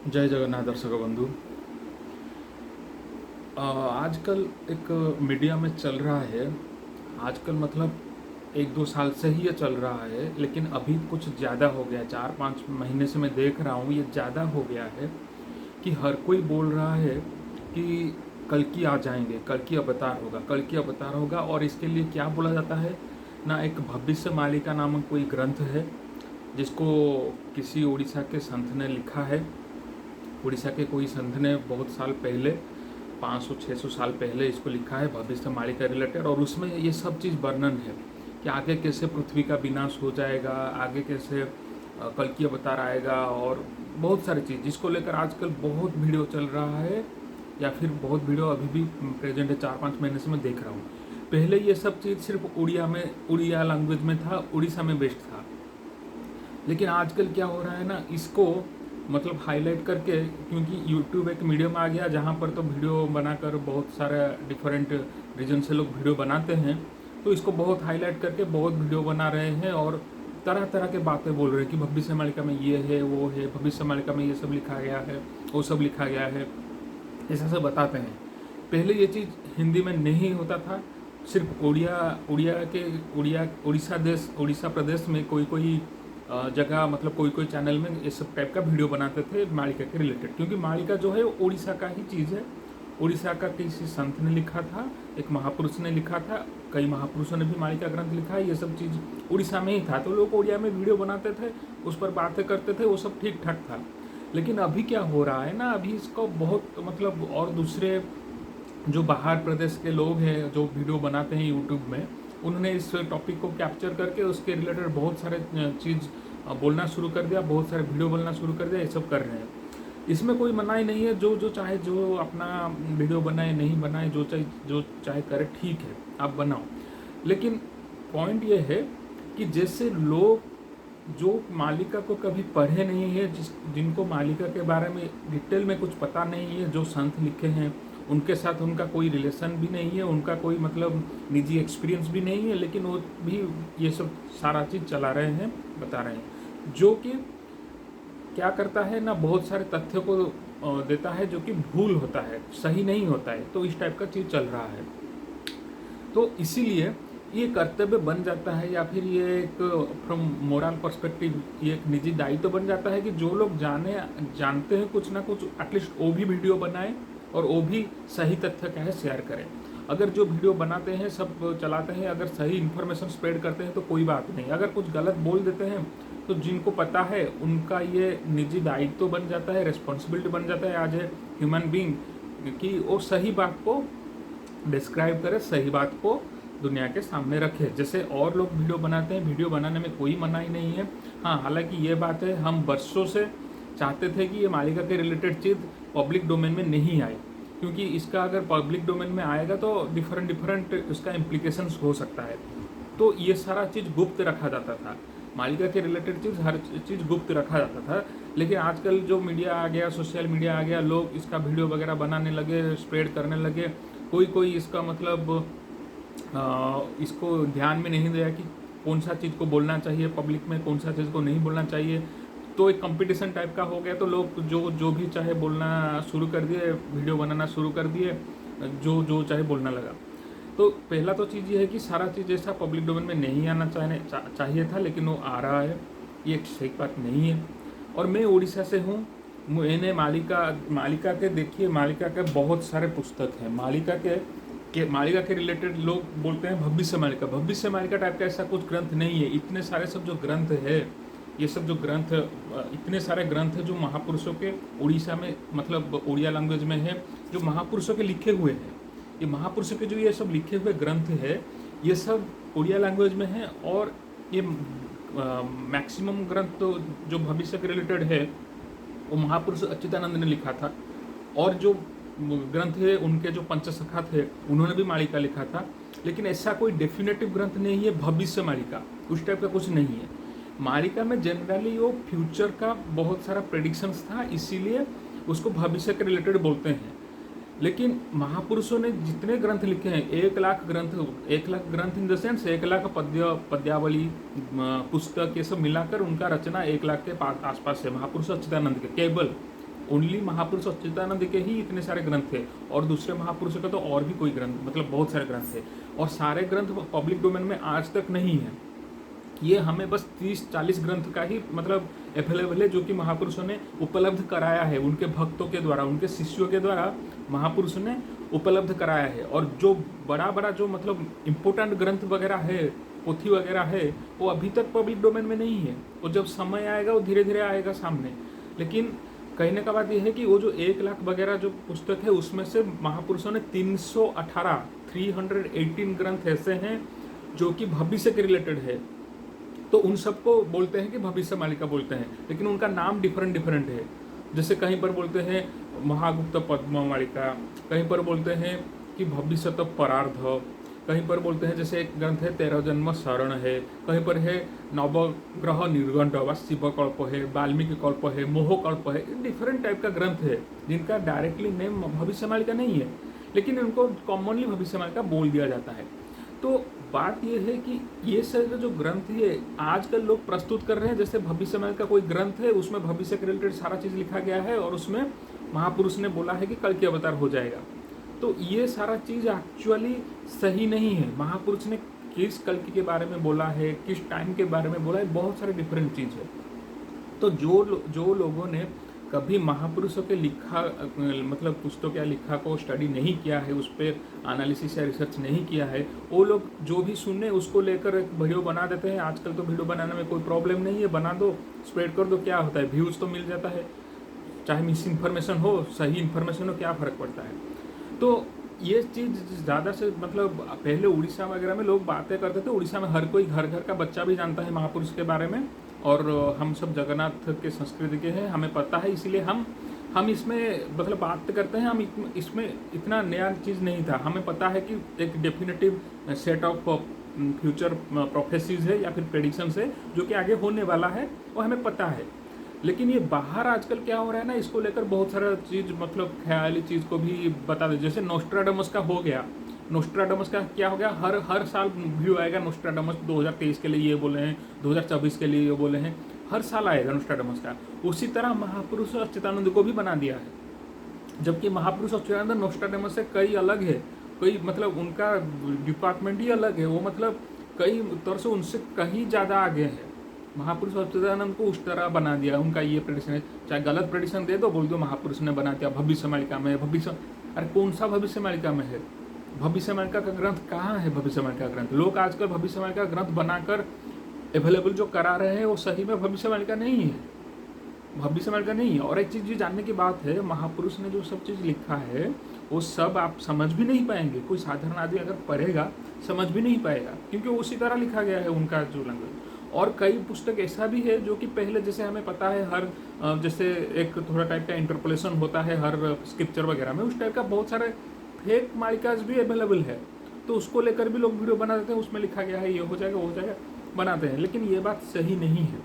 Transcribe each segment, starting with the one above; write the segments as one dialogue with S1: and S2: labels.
S1: जय जगन्नाथ दर्शक बंधु। आजकल एक मीडिया में चल रहा है। आजकल मतलब 1-2 साल से ही ये चल रहा है, लेकिन अभी कुछ ज़्यादा हो गया। 4-5 महीने से मैं देख रहा हूँ, ये ज़्यादा हो गया है कि हर कोई बोल रहा है कि कल की आ जाएंगे, कल की अवतार होगा, कल की अवतार होगा। और इसके लिए क्या बोला जाता है ना, एक भविष्य मालिका नामक कोई ग्रंथ है जिसको किसी उड़ीसा के संत ने लिखा है। उड़ीसा के कोई संत ने बहुत साल पहले, 500-600 साल पहले इसको लिखा है, भविष्य मालिका रिलेटेड। और उसमें ये सब चीज़ वर्णन है कि आगे कैसे पृथ्वी का विनाश हो जाएगा, आगे कैसे कल की अवतार आएगा, और बहुत सारी चीज़ जिसको लेकर आजकल बहुत वीडियो चल रहा है, या फिर बहुत वीडियो अभी भी प्रेजेंट है। 4-5 महीने से मैं देख रहा हूँ। पहले ये सब चीज़ सिर्फ उड़िया लैंग्वेज में था, उड़ीसा में बेस्ड था। लेकिन आजकल क्या हो रहा है ना, इसको मतलब हाईलाइट करके, क्योंकि यूट्यूब एक मीडियम आ गया जहाँ पर तो वीडियो बनाकर बहुत सारा डिफरेंट रीजन से लोग वीडियो बनाते हैं, तो इसको बहुत हाईलाइट करके बहुत वीडियो बना रहे हैं और तरह तरह के बातें बोल रहे हैं कि भविष्य मालिका में ये है, वो है, भविष्य मालिका में ये सब लिखा गया है, वो सब लिखा गया है, ऐसा सब बताते हैं। पहले ये चीज़ हिंदी में नहीं होता था। सिर्फ उड़ीसा प्रदेश में कोई कोई जगह, मतलब कोई कोई चैनल में ये सब टाइप का वीडियो बनाते थे मालिका के रिलेटेड, क्योंकि मालिका जो है वो उड़ीसा का ही चीज़ है। उड़ीसा का किसी संत ने लिखा था, एक महापुरुष ने लिखा था, कई महापुरुषों ने भी मालिका ग्रंथ लिखा है। ये सब चीज़ उड़ीसा में ही था, तो लोग उड़िया में वीडियो बनाते थे, उस पर बातें करते थे, वो सब ठीक ठाक था। लेकिन अभी क्या हो रहा है ना, अभी इसको बहुत मतलब, और दूसरे जो बाहर प्रदेश के लोग हैं जो वीडियो बनाते हैं यूट्यूब में, उन्होंने इस टॉपिक को कैप्चर करके उसके रिलेटेड बहुत सारे चीज़ बोलना शुरू कर दिया, बहुत सारे वीडियो बोलना शुरू कर दिया, ये सब कर रहे हैं। इसमें कोई मनाही नहीं है, जो जो चाहे जो अपना वीडियो बनाए, नहीं बनाए, जो चाहे करे, ठीक है, आप बनाओ। लेकिन पॉइंट ये है कि जैसे लोग जो मालिका को कभी पढ़े नहीं है, जिनको मालिका के बारे में डिटेल में कुछ पता नहीं है, जो संत लिखे हैं उनके साथ उनका कोई रिलेशन भी नहीं है, उनका कोई मतलब निजी एक्सपीरियंस भी नहीं है, लेकिन वो भी ये सब सारा चीज़ चला रहे हैं, बता रहे हैं। जो कि क्या करता है ना, बहुत सारे तथ्यों को देता है जो कि भूल होता है, सही नहीं होता है। तो इस टाइप का चीज़ चल रहा है। तो इसीलिए ये कर्तव्य बन जाता है, या फिर ये एक फ्रॉम मोरल पर्सपेक्टिव ये एक निजी दायित्व तो बन जाता है कि जो लोग जानते हैं कुछ ना कुछ, एटलीस्ट वो भी वीडियो बनाएं और वो भी सही तथ्य क्या है शेयर करें। अगर जो वीडियो बनाते हैं, सब चलाते हैं, अगर सही इन्फॉर्मेशन स्प्रेड करते हैं तो कोई बात नहीं। अगर कुछ गलत बोल देते हैं तो जिनको पता है उनका ये निजी दायित्व तो बन जाता है, रिस्पॉन्सिबिलिटी बन जाता है एज ए ह्यूमन बींग, कि वो सही बात को डिस्क्राइब करे, सही बात को दुनिया के सामने रखे। जैसे और लोग वीडियो बनाते हैं, वीडियो बनाने में कोई मनाही नहीं है। हाँ, हालांकि ये बात है, हम वर्षों से चाहते थे कि ये मालिका के रिलेटेड चीज़ पब्लिक डोमेन में नहीं आए, क्योंकि इसका अगर पब्लिक डोमेन में आएगा तो डिफरेंट उसका इम्प्लीकेशंस हो सकता है। तो ये सारा चीज़ गुप्त रखा जाता था, मालिका के रिलेटेड चीज़ हर चीज़ गुप्त रखा जाता था। लेकिन आजकल जो मीडिया आ गया, सोशल मीडिया आ गया, लोग इसका वीडियो वगैरह बनाने लगे, स्प्रेड करने लगे। कोई कोई इसका मतलब इसको ध्यान में नहीं दिया कि कौन सा चीज़ को बोलना चाहिए पब्लिक में, कौन सा चीज़ को नहीं बोलना चाहिए। तो एक कंपटीशन टाइप का हो गया, तो लोग जो जो भी चाहे बोलना शुरू कर दिए, वीडियो बनाना शुरू कर दिए, जो जो चाहे बोलना लगा। तो पहला तो चीज़ ये है कि सारा चीज़ ऐसा पब्लिक डोमेन में नहीं आना चाहिए था, लेकिन वो आ रहा है, ये एक सही बात नहीं है। और मैं उड़ीसा से हूँ। मैंने मालिका के देखिए, मालिका के बहुत सारे पुस्तक हैं। मालिका के रिलेटेड लोग बोलते हैं भविष्य मालिका टाइप का ऐसा कुछ ग्रंथ नहीं है। इतने सारे सब जो ग्रंथ है, ये सब जो ग्रंथ, इतने सारे ग्रंथ है जो महापुरुषों के उड़ीसा में, मतलब उड़िया लैंग्वेज में है, जो महापुरुषों के लिखे हुए हैं। ये महापुरुषों के जो ये सब लिखे हुए ग्रंथ है, ये सब उड़िया लैंग्वेज में है। और ये मैक्सिमम ग्रंथ तो जो भविष्य के रिलेटेड है वो महापुरुष अच्युतानंद ने लिखा था। और जो ग्रंथ है उनके जो पंचसखा थे उन्होंने भी मालिका लिखा था। लेकिन ऐसा कोई डेफिनेटिव ग्रंथ नहीं है भविष्य मालिका, उस टाइप का कुछ नहीं है। मालिका में जनरली वो फ्यूचर का बहुत सारा प्रेडिक्शंस था, इसीलिए उसको भविष्य के रिलेटेड बोलते हैं। लेकिन महापुरुषों ने जितने ग्रंथ लिखे हैं, 1 लाख ग्रंथ in the sense 1 lakh Padyavali पुस्तक, ये सब मिलाकर उनका रचना 1 लाख के आसपास है महापुरुष अच्युतानंद के केवल। ओनली महापुरुष सच्चिदानंद के ही इतने सारे ग्रंथ थे, और दूसरे महापुरुषों का तो और भी कोई ग्रंथ, मतलब बहुत सारे ग्रंथ थे, और सारे ग्रंथ पब्लिक डोमेन में आज तक नहीं है। ये हमें बस 30-40 ग्रंथ का ही मतलब अवेलेबल है, जो कि महापुरुषों ने उपलब्ध कराया है, उनके भक्तों के द्वारा, उनके शिष्यों के द्वारा महापुरुषों ने उपलब्ध कराया है। और जो बड़ा बड़ा जो मतलब इम्पोर्टेंट ग्रंथ वगैरह है, पोथी वगैरह है, वो अभी तक पब्लिक डोमेन में नहीं है। वो जब समय आएगा वो धीरे धीरे आएगा सामने। लेकिन कहने का बात यह है कि वो जो 1 लाख वगैरह जो पुस्तक है, उसमें से महापुरुषों ने 318 ग्रंथ ऐसे हैं जो कि भविष्य के रिलेटेड है। तो उन सबको बोलते हैं कि भविष्य मालिका बोलते हैं, लेकिन उनका नाम डिफरेंट है। जैसे कहीं पर बोलते हैं महागुप्त पद्म मालिका, कहीं पर बोलते हैं कि भविष्यत परार्ध, कहीं पर बोलते हैं जैसे एक ग्रंथ है 13 जन्म शरण है, कहीं पर है नवग्रह निर्गंड व शिवकल्प है, वाल्मीकि कल्प है, मोह कल्प है। डिफरेंट टाइप का ग्रंथ है जिनका डायरेक्टली नेम भविष्य मालिका नहीं है, लेकिन उनको कॉमनली भविष्य मालिका बोल दिया जाता है। तो बात यह है कि ये सारे जो ग्रंथ है आजकल लोग प्रस्तुत कर रहे हैं, जैसे भविष्य का कोई ग्रंथ है, उसमें भविष्य के रिलेटेड सारा चीज़ लिखा गया है, और उसमें महापुरुष ने बोला है कि कल की अवतार हो जाएगा। तो ये सारा चीज़ एक्चुअली सही नहीं है। महापुरुष ने किस कल के बारे में बोला है, किस टाइम के बारे में बोला है, बहुत सारे डिफरेंट चीज़ है। तो जो लोगों ने कभी महापुरुषों के लिखा मतलब पुस्तक या लिखा को स्टडी नहीं किया है, उस पर एनालिसिस या रिसर्च नहीं किया है, वो लोग जो भी सुने उसको लेकर एक वीडियो बना देते हैं। आजकल तो वीडियो बनाने में कोई प्रॉब्लम नहीं है, बना दो, स्प्रेड कर दो, क्या होता है, व्यूज़ तो मिल जाता है। चाहे मिस इन्फॉर्मेशन हो, सही इन्फॉर्मेशन हो, क्या फ़र्क पड़ता है। तो ये चीज़ ज़्यादा से मतलब पहले उड़ीसा वगैरह में लोग बातें करते थे। उड़ीसा में हर कोई घर का बच्चा भी जानता है महापुरुष के बारे में, और हम सब जगन्नाथ के संस्कृति के हैं, हमें पता है, इसीलिए हम इसमें मतलब बात करते हैं। हम इसमें इतना नया चीज़ नहीं था, हमें पता है कि एक definitive set of future prophecies है या फिर प्रेडिक्शंस है जो कि आगे होने वाला है, वो हमें पता है। लेकिन ये बाहर आजकल क्या हो रहा है ना, इसको लेकर बहुत सारा चीज़ मतलब ख्याली चीज़ को भी बता दे। जैसे नोस्ट्राडामस का हो गया, नोस्ट्राडामस का क्या हो गया, हर साल वीडियो आएगा नोस्ट्राडामस 2023 के लिए ये बोले हैं, 2024 के लिए ये बोले हैं, हर साल आएगा नोस्ट्राडामस का। उसी तरह महापुरुष सच्चिदानंद को भी बना दिया है, जबकि महापुरुष सच्चिदानंद नोस्ट्राडामस से कई अलग है, कई मतलब उनका डिपार्टमेंट ही अलग है, वो मतलब कई तौर से उनसे कहीं ज़्यादा आगे है। महापुरुष सच्चिदानंद को उस तरह बना दिया, उनका ये प्रेडिक्शन है, चाहे गलत प्रेडिक्शन दे दो, बोल दो महापुरुष ने बना दिया भविष्य मालिका में। भविष्य, अरे कौन सा भविष्य मालिका में है? भविष्य मालिका का ग्रंथ कहाँ है? भविष्य मालिका ग्रंथ लोग आजकल भविष्य मालिका ग्रंथ बनाकर अवेलेबल जो करा रहे हैं वो सही में भविष्य मालिका नहीं है, भविष्य मालिका नहीं है। और एक चीज़ ये जानने की बात है, महापुरुष ने जो सब चीज़ लिखा है वो सब आप समझ भी नहीं पाएंगे। कोई साधारण आदमी अगर पढ़ेगा समझ भी नहीं पाएगा, क्योंकि उसी तरह लिखा गया है उनका जो लैंग्वेज। और कई पुस्तक ऐसा भी है जो कि पहले जैसे हमें पता है हर जैसे एक थोड़ा टाइप का इंटरपोलेशन होता है हर स्क्रिप्चर वगैरह में, उस टाइप का बहुत सारे फेक मालिकाज भी अवेलेबल है। तो उसको लेकर भी लोग वीडियो बना देते हैं, उसमें लिखा गया है ये हो जाएगा वो हो जाएगा, बनाते हैं। लेकिन ये बात सही नहीं है,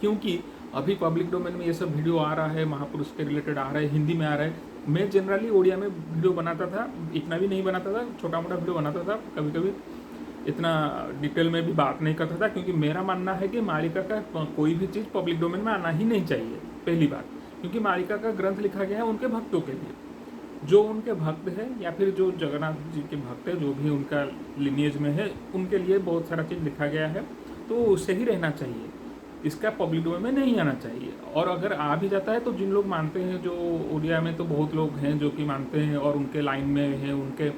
S1: क्योंकि अभी पब्लिक डोमेन में ये सब वीडियो आ रहा है, महापुरुष के रिलेटेड आ रहा है, हिंदी में आ रहा है। मैं जनरली उड़िया में वीडियो बनाता था, इतना भी नहीं बनाता था, छोटा मोटा वीडियो बनाता था, कभी कभी इतना डिटेल में भी बात नहीं करता था, क्योंकि मेरा मानना है कि मालिका का कोई भी चीज़ पब्लिक डोमेन में आना ही नहीं चाहिए, पहली बात। क्योंकि मालिका का ग्रंथ लिखा गया है उनके भक्तों के लिए, जो उनके भक्त है या फिर जो जगन्नाथ जी के भक्त है, जो भी उनका लिनिएज में है, उनके लिए बहुत सारा चीज़ लिखा गया है, तो उसे ही रहना चाहिए, इसका पब्लिक डोमेन में नहीं आना चाहिए। और अगर आ भी जाता है तो जिन लोग मानते हैं, जो उड़िया में तो बहुत लोग हैं जो कि मानते हैं और उनके लाइन में हैं, उनके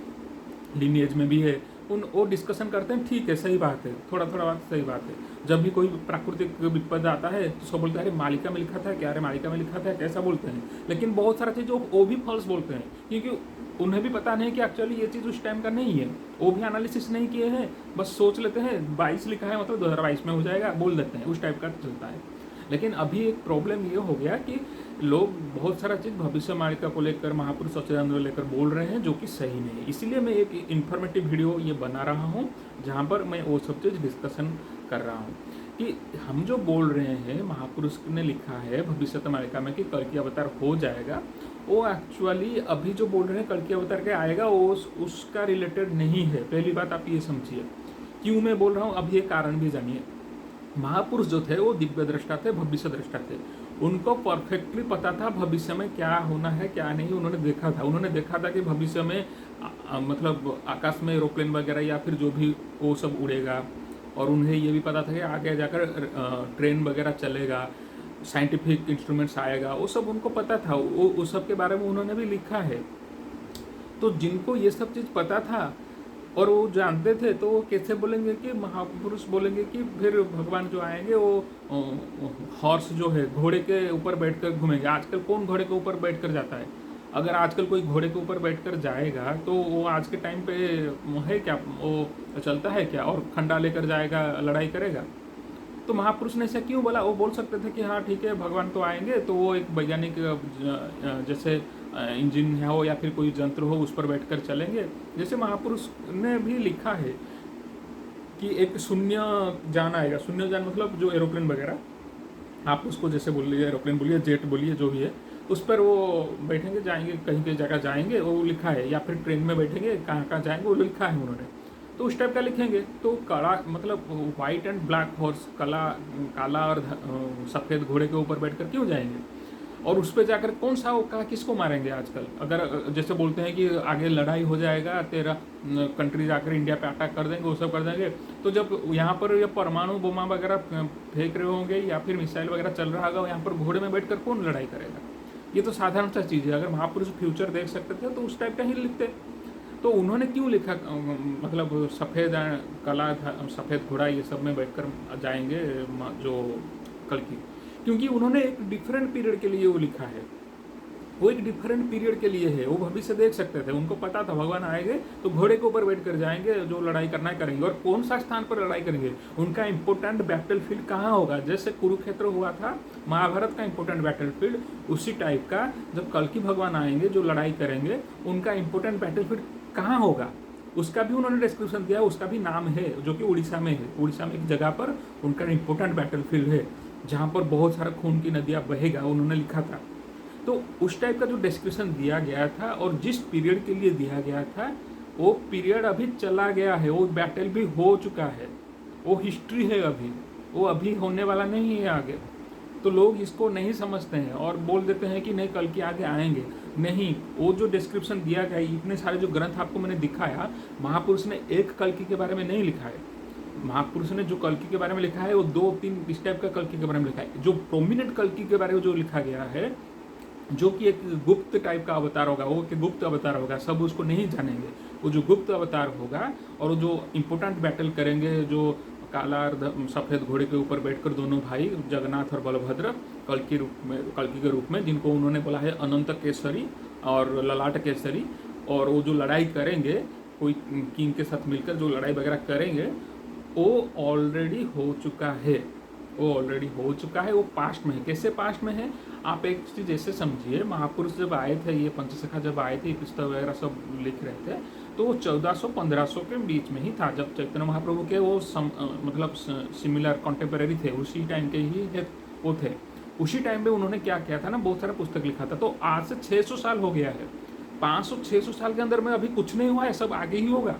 S1: लिनिएज में भी है, वो डिस्कशन करते हैं, ठीक है, सही बात है, थोड़ा बात सही बात है। जब भी कोई प्राकृतिक विपद आता है तो सब बोलते हैं अरे मालिका में लिखा था क्या, अरे मालिका में लिखा था कैसा बोलते हैं। लेकिन बहुत सारा चीज़ वो भी फॉल्स बोलते हैं, क्योंकि उन्हें भी पता नहीं कि एक्चुअली ये चीज़ उस टाइम का नहीं है, वो भी एनालिसिस नहीं किए हैं, बस सोच लेते हैं 22 लिखा है मतलब 2022 में हो जाएगा, बोल देते हैं, उस टाइप का चलता है। लेकिन अभी एक प्रॉब्लम ये हो गया कि लोग बहुत सारा चीज़ भविष्य मालिका को लेकर, महापुरुष सच्चिदानंद को लेकर बोल रहे हैं, जो कि सही नहीं है। इसीलिए मैं एक इन्फॉर्मेटिव वीडियो ये बना रहा हूँ, जहाँ पर मैं वो सब चीज़ डिस्कशन कर रहा हूँ कि हम जो बोल रहे हैं महापुरुष ने लिखा है भविष्य मालिका में कि कल की अवतार हो जाएगा, वो एक्चुअली अभी जो बोल रहे हैं कल की अवतार के आएगा, वो उसका रिलेटेड नहीं है। पहली बात आप ये समझिए, क्यों मैं बोल रहा हूँ, अब ये कारण भी जानिए। महापुरुष जो थे वो दिव्य दृष्टा थे, भविष्य दृष्टा थे। उनको परफेक्टली पता था भविष्य में क्या होना है क्या नहीं। उन्होंने देखा था कि भविष्य में मतलब आकाश में एरोप्लेन वगैरह या फिर जो भी वो सब उड़ेगा, और उन्हें ये भी पता था कि आगे जाकर ट्रेन वगैरह चलेगा, साइंटिफिक इंस्ट्रूमेंट्स आएगा, वो सब उनको पता था। वो उस सब के बारे में उन्होंने भी लिखा है। तो जिनको ये सब चीज़ पता था और वो जानते थे, तो वो कैसे बोलेंगे कि महापुरुष बोलेंगे कि फिर भगवान जो आएंगे वो हॉर्स जो है घोड़े के ऊपर बैठकर घूमेंगे। आजकल कौन घोड़े के ऊपर बैठकर जाता है? अगर आजकल कोई घोड़े के ऊपर बैठकर जाएगा तो वो आज के टाइम पे है क्या, वो चलता है क्या? और खंडा लेकर जाएगा, लड़ाई करेगा? तो महापुरुष ने ऐसा क्यों बोला? वो बोल सकते थे कि हाँ ठीक है, भगवान तो आएंगे, तो वो एक वैज्ञानिक जैसे इंजन हो या फिर कोई यंत्र हो उस पर बैठकर चलेंगे। जैसे महापुरुष ने भी लिखा है कि एक शून्य जान आएगा। शून्य जान मतलब जो एरोप्लेन वगैरह आप उसको जैसे बोलिए, एरोप्लेन बोलिए, जेट बोलिए, जो भी है, उस पर वो बैठेंगे, जाएंगे कहीं की जगह जाएंगे, वो लिखा है। या फिर ट्रेन में बैठेंगे, कहाँ कहाँ जाएंगे वो लिखा है उन्होंने। तो उस टाइप का लिखेंगे। तो काला मतलब वाइट एंड ब्लैक हॉर्स, काला और सफ़ेद घोड़े के ऊपर बैठकर क्यों जाएंगे? और उस पर जाकर कौन सा कहाँ किसको मारेंगे? आजकल अगर जैसे बोलते हैं कि आगे लड़ाई हो जाएगा, तेरा कंट्री जाकर इंडिया पे अटैक कर देंगे, वो सब कर देंगे, तो जब यहाँ पर ये परमाणु बोमा वगैरह फेंक रहे होंगे या फिर मिसाइल वगैरह चल रहा होगा, यहाँ पर घोड़े में बैठकर कौन लड़ाई करेगा? ये तो साधारण सा चीज़ है। अगर महापुरुष फ्यूचर देख सकते थे तो उस टाइप का ही लिखते। तो उन्होंने क्यों लिखा मतलब सफ़ेद काला सफ़ेद घोड़ा ये सब में बैठकर जाएंगे जो कल्कि? क्योंकि उन्होंने एक डिफरेंट पीरियड के लिए वो लिखा है। वो एक डिफरेंट पीरियड के लिए है। वो भविष्य देख सकते थे, उनको पता था भगवान आएंगे तो घोड़े के ऊपर बैठ कर जाएंगे, जो लड़ाई करना है करेंगे। और कौन सा स्थान पर लड़ाई करेंगे, उनका इंपॉर्टेंट बैटल फील्ड कहाँ होगा? जैसे कुरुक्षेत्र हुआ था महाभारत का इंपॉर्टेंट बैटल फील्ड, उसी टाइप का जब कल्कि भगवान आएंगे जो लड़ाई करेंगे, उनका इंपॉर्टेंट बैटल फील्ड कहाँ होगा उसका भी उन्होंने डिस्क्रिप्शन दिया। उसका भी नाम है, जो कि उड़ीसा में है। उड़ीसा में एक जगह पर उनका इंपॉर्टेंट बैटल फील्ड है जहाँ पर बहुत सारा खून की नदियाँ बहेगा, उन्होंने लिखा था। तो उस टाइप का जो डिस्क्रिप्शन दिया गया था और जिस पीरियड के लिए दिया गया था, वो पीरियड अभी चला गया है। वो बैटल भी हो चुका है, वो हिस्ट्री है अभी, वो अभी होने वाला नहीं है आगे। तो लोग इसको नहीं समझते हैं और बोल देते हैं कि नहीं कल के आगे आएंगे। नहीं, वो जो डिस्क्रिप्शन दिया गया, इतने सारे जो ग्रंथ आपको मैंने दिखाया, महापुरुष ने एक कल्कि के बारे में नहीं लिखा है। महापुरुष ने जो कल्कि के बारे में लिखा है वो 2-3 इस टाइप का कल्कि के बारे में लिखा है। जो प्रोमिनेंट कल्कि के बारे में जो लिखा गया है, जो कि एक गुप्त टाइप का अवतार होगा, वो कि गुप्त अवतार होगा, सब उसको नहीं जानेंगे। वो जो गुप्त अवतार होगा और वो जो इम्पोर्टेंट बैटल करेंगे, जो काला और सफ़ेद घोड़े के ऊपर बैठकर दोनों भाई जगन्नाथ और बलभद्र कल्कि के रूप में, जिनको उन्होंने बोला है अनंत केसरी और ललाट केसरी, और वो जो लड़ाई करेंगे कोई किंग के साथ मिलकर जो लड़ाई वगैरह करेंगे, वो ऑलरेडी हो चुका है। वो ऑलरेडी हो चुका है, वो पास्ट में है। कैसे पास्ट में है? आप एक चीज़ ऐसे समझिए, महापुरुष जब आए थे, ये पंचसखा जब आए थे, पुस्तक वगैरह सब लिख रहे थे, तो वो 1400-1500 के बीच में ही था, जब चैतन्य महाप्रभु के वो मतलब सिमिलर कॉन्टेम्पररी थे, उसी टाइम के ही वो थे। उसी टाइम पे उन्होंने क्या किया था ना, बहुत सारा पुस्तक लिखा था। तो आज से 600 साल हो गया है। 500-600 साल के अंदर में अभी कुछ नहीं हुआ है, सब आगे ही होगा,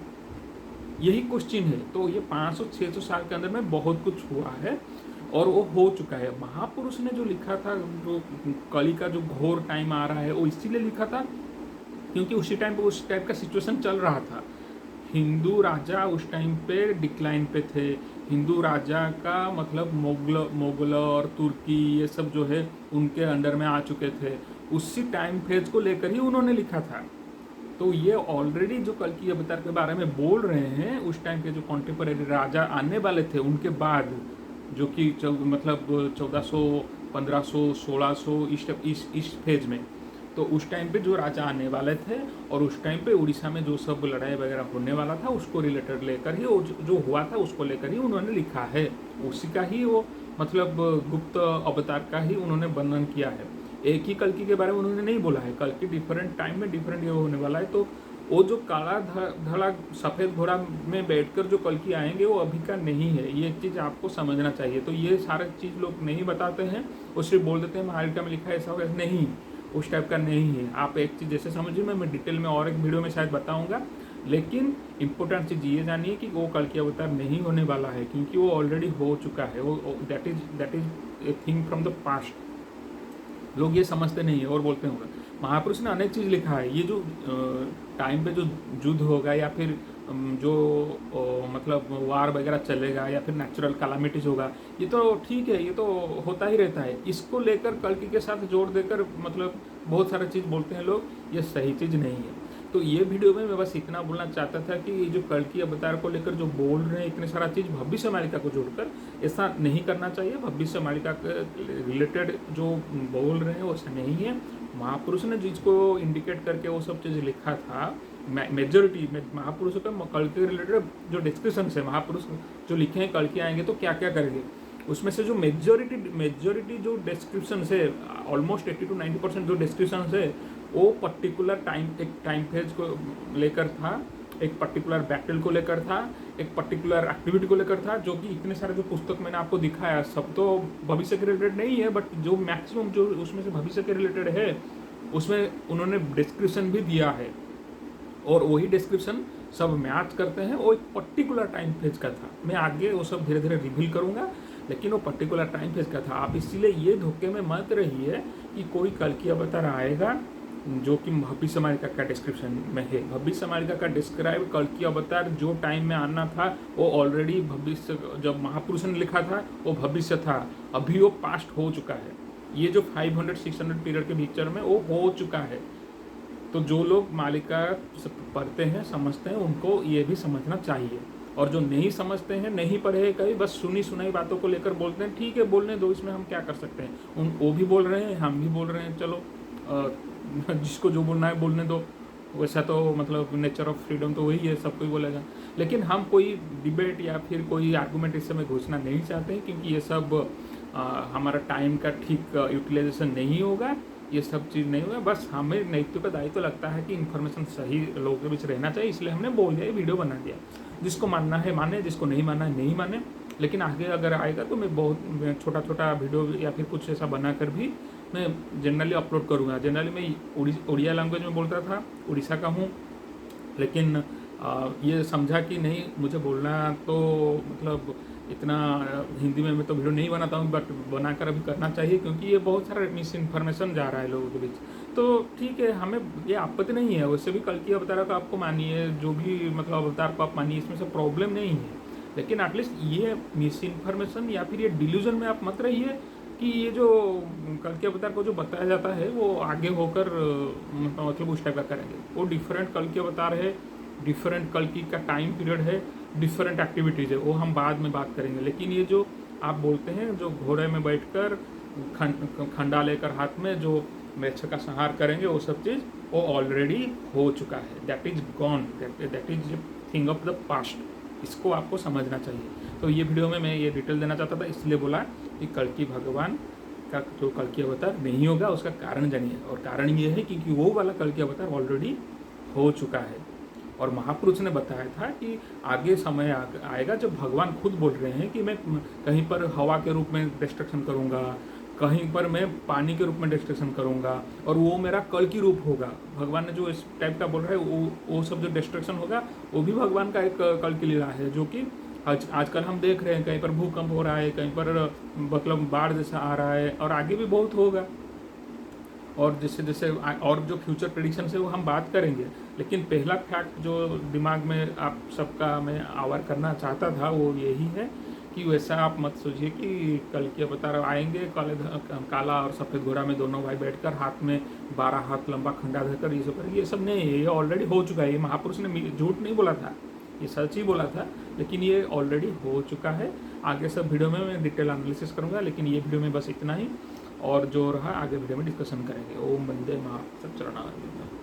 S1: यही क्वेश्चन है। तो ये 500-600 साल के अंदर में बहुत कुछ हुआ है और वो हो चुका है। महापुरुष ने जो लिखा था, जो कली का जो घोर टाइम आ रहा है, वो इसीलिए लिखा था क्योंकि उसी टाइम पे उस टाइप का सिचुएशन चल रहा था। हिंदू राजा उस टाइम पे डिक्लाइन पे थे। हिंदू राजा का मतलब मोगल और तुर्की ये सब जो है उनके अंडर में आ चुके थे। उसी टाइम फेज को लेकर ही उन्होंने लिखा था। तो ये ऑलरेडी जो कल्कि अवतार के बारे में बोल रहे हैं, उस टाइम के जो कॉन्टेम्पररी राजा आने वाले थे उनके बाद, जो कि मतलब 1400, 1500, 1600 इस फेज में, तो उस टाइम पे जो राजा आने वाले थे और उस टाइम पे उड़ीसा में जो सब लड़ाई वगैरह होने वाला था, उसको रिलेटेड लेकर ही, वो जो हुआ था उसको लेकर ही उन्होंने लिखा है। उसी का ही वो मतलब गुप्त अवतार का ही उन्होंने वर्णन किया है। एक ही कल्कि के बारे में उन्होंने नहीं बोला है। कल्कि डिफरेंट टाइम में डिफरेंट ये होने वाला है। तो वो जो काला धड़ा सफ़ेद घोड़ा में बैठकर जो कल्कि आएंगे, वो अभी का नहीं है। ये चीज़ आपको समझना चाहिए। तो ये सारा चीज़ लोग नहीं बताते हैं, वो सिर्फ बोल देते हैं महाभारत में लिखा है ऐसा होगा। नहीं, उस टाइप का नहीं है। आप एक चीज़ जैसे समझिए, मैं डिटेल में और एक वीडियो में शायद बताऊंगा, लेकिन इंपॉर्टेंट चीज़ ये जानिए कि वो कल्कि अवतार नहीं होने वाला है, क्योंकि वो ऑलरेडी हो चुका है। वो that is a thing from the past. लोग ये समझते नहीं है और बोलते होंगे महापुरुष ने अनेक चीज़ लिखा है। ये जो टाइम पे जो युद्ध होगा या फिर जो मतलब वार वगैरह चलेगा या फिर नेचुरल कैलामिटीज होगा, ये तो ठीक है, ये तो होता ही रहता है। इसको लेकर कल्कि के साथ जोड़ देकर मतलब बहुत सारा चीज़ बोलते हैं लोग, ये सही चीज़ नहीं है। तो ये वीडियो में मैं बस इतना बोलना चाहता था कि ये जो कल्कि अवतार को लेकर जो बोल रहे हैं इतने सारा चीज़ भविष्य मालिका को जोड़कर, ऐसा नहीं करना चाहिए। भविष्य मालिका के रिलेटेड जो बोल रहे हैं वैसा नहीं है। महापुरुष ने जिसको इंडिकेट करके वो सब चीज़ लिखा था, मेजोरिटी में महापुरुषों का कल्कि के रिलेटेड जो डिस्क्रिप्शन है, महापुरुष जो लिखे हैं कल्कि आएंगे तो क्या क्या करेंगे, उसमें से जो मेजोरिटी जो डिस्क्रिप्शन है, ऑलमोस्ट 80 to 90% जो डिस्क्रिप्शन है वो पर्टिकुलर एक टाइम फेज को लेकर था, एक पर्टिकुलर बैटल को लेकर था, एक पर्टिकुलर एक्टिविटी को लेकर था, जो कि इतने सारे जो पुस्तक मैंने आपको दिखाया सब तो भविष्य के रिलेटेड नहीं है, बट जो मैक्सिमम जो उसमें से भविष्य के रिलेटेड है उसमें उन्होंने डिस्क्रिप्शन भी दिया है और वही डिस्क्रिप्शन सब मैच करते हैं। वो एक पर्टिकुलर टाइम फेज का था। मैं आगे वो सब धीरे धीरे रिवील करूँगा, लेकिन वो पर्टिकुलर टाइम फेज का था। आप इसीलिए ये धोखे में मत रहिए कि कोई कल्कि अवतार आएगा जो कि भविष्य मालिका का डिस्क्रिप्शन में है। भविष्य मालिका का डिस्क्राइब कल्कि अवतार जो टाइम में आना था वो ऑलरेडी भविष्य, जब महापुरुष ने लिखा था वो भविष्य था, अभी वो पास्ट हो चुका है। ये जो 500-600 पीरियड के बीच में वो हो चुका है। तो जो लोग मालिका पढ़ते हैं समझते हैं उनको ये भी समझना चाहिए, और जो नहीं समझते हैं, नहीं पढ़े कभी, बस सुनी सुनाई बातों को लेकर बोलते हैं, ठीक है बोलने दो, इसमें हम क्या कर सकते हैं। वो भी बोल रहे हैं, हम भी बोल रहे हैं, चलो जिसको जो बोलना है बोलने दो। वैसा तो मतलब नेचर ऑफ फ्रीडम तो वही है, सब कोई बोलेगा। लेकिन हम कोई डिबेट या फिर कोई आर्गूमेंट इस समय घोषणा नहीं चाहते हैं, क्योंकि ये सब हमारा टाइम का ठीक यूटिलाइजेशन नहीं होगा, ये सब चीज़ नहीं होगा। बस हमें नैतिक दायित्व लगता है कि इन्फॉर्मेशन सही लोगों के बीच रहना चाहिए, इसलिए हमने बोल दिया, वीडियो बना दिया। जिसको मानना है माने, जिसको नहीं मानना है नहीं माने। लेकिन आगे अगर आएगा तो मैं बहुत छोटा छोटा वीडियो या फिर कुछ ऐसा बनाकर भी मैं जनरली अपलोड करूँगा। जनरली मैं उड़िया लैंग्वेज में बोलता था, उड़ीसा का हूँ, लेकिन ये समझा कि नहीं मुझे बोलना तो मतलब इतना हिंदी में मैं तो वीडियो नहीं बनाता हूँ, बट बनाकर अभी करना चाहिए, क्योंकि ये बहुत सारा मिस इन्फॉर्मेशन जा रहा है लोगों के बीच। तो ठीक है, हमें ये आपत्ति नहीं है, वैसे भी कल्कि अवतार को आपको मानिए, जो भी मतलब अवतार को आप मानिए, इसमें से प्रॉब्लम नहीं है। लेकिन एटलीस्ट ये मिस इन्फॉर्मेशन या फिर ये डिल्यूजन में आप मत रहिए कि ये जो कल्कि अवतार को जो बताया जाता है वो आगे होकर मतलब उस टाइप का करेंगे। वो डिफरेंट कल्कि अवतार है, डिफरेंट कल्कि का टाइम पीरियड है, डिफरेंट एक्टिविटीज़ है, वो हम बाद में बात करेंगे। लेकिन ये जो आप बोलते हैं जो घोड़े में बैठकर खंडा लेकर हाथ में जो मृक्ष का संहार करेंगे, वो सब चीज़ वो ऑलरेडी हो चुका है। That is gone, that is thing of the past. इसको आपको समझना चाहिए। तो ये वीडियो में मैं ये डिटेल देना चाहता था, इसलिए बोला कि कल्कि भगवान का जो कल्कि अवतार नहीं होगा उसका कारण जानिए। और कारण ये है कि वो वाला कल्कि अवतार ऑलरेडी हो चुका है। और महापुरुष ने बताया था कि आगे समय आएगा जब भगवान खुद बोल रहे हैं कि मैं कहीं पर हवा के रूप में डिस्ट्रक्शन करूंगा, कहीं पर मैं पानी के रूप में डिस्ट्रक्शन करूंगा, और वो मेरा कल्कि रूप होगा। भगवान ने जो इस टाइप का बोल रहा है वो सब जो डिस्ट्रक्शन होगा वो भी भगवान का एक कल्कि लीला है, जो कि आजकल हम देख रहे हैं। कहीं पर भूकंप हो रहा है, कहीं पर मतलब बाढ़ जैसा आ रहा है, और आगे भी बहुत होगा। और जैसे जैसे और जो फ्यूचर प्रेडिक्शन है वो हम बात करेंगे। लेकिन पहला फैक्ट जो दिमाग में आप सबका मैं आवर करना चाहता था वो यही है कि वैसा आप मत सोचिए कि कल्कि अवतार आएंगे काला और सफ़ेद घोड़ा में दोनों भाई बैठकर हाथ में 12 हाथ लंबा खंडा धरकर ये सब करेंगे। ये सब नहीं है, ये ऑलरेडी हो चुका है। ये महापुरुष ने झूठ नहीं बोला था, ये सच ही बोला था, लेकिन ये ऑलरेडी हो चुका है। आगे सब वीडियो में मैं डिटेल एनालिसिस करूँगा, लेकिन ये वीडियो में बस इतना ही। और जो रहा आगे वीडियो में डिस्कशन करेंगे। ओम वंदे मातरम।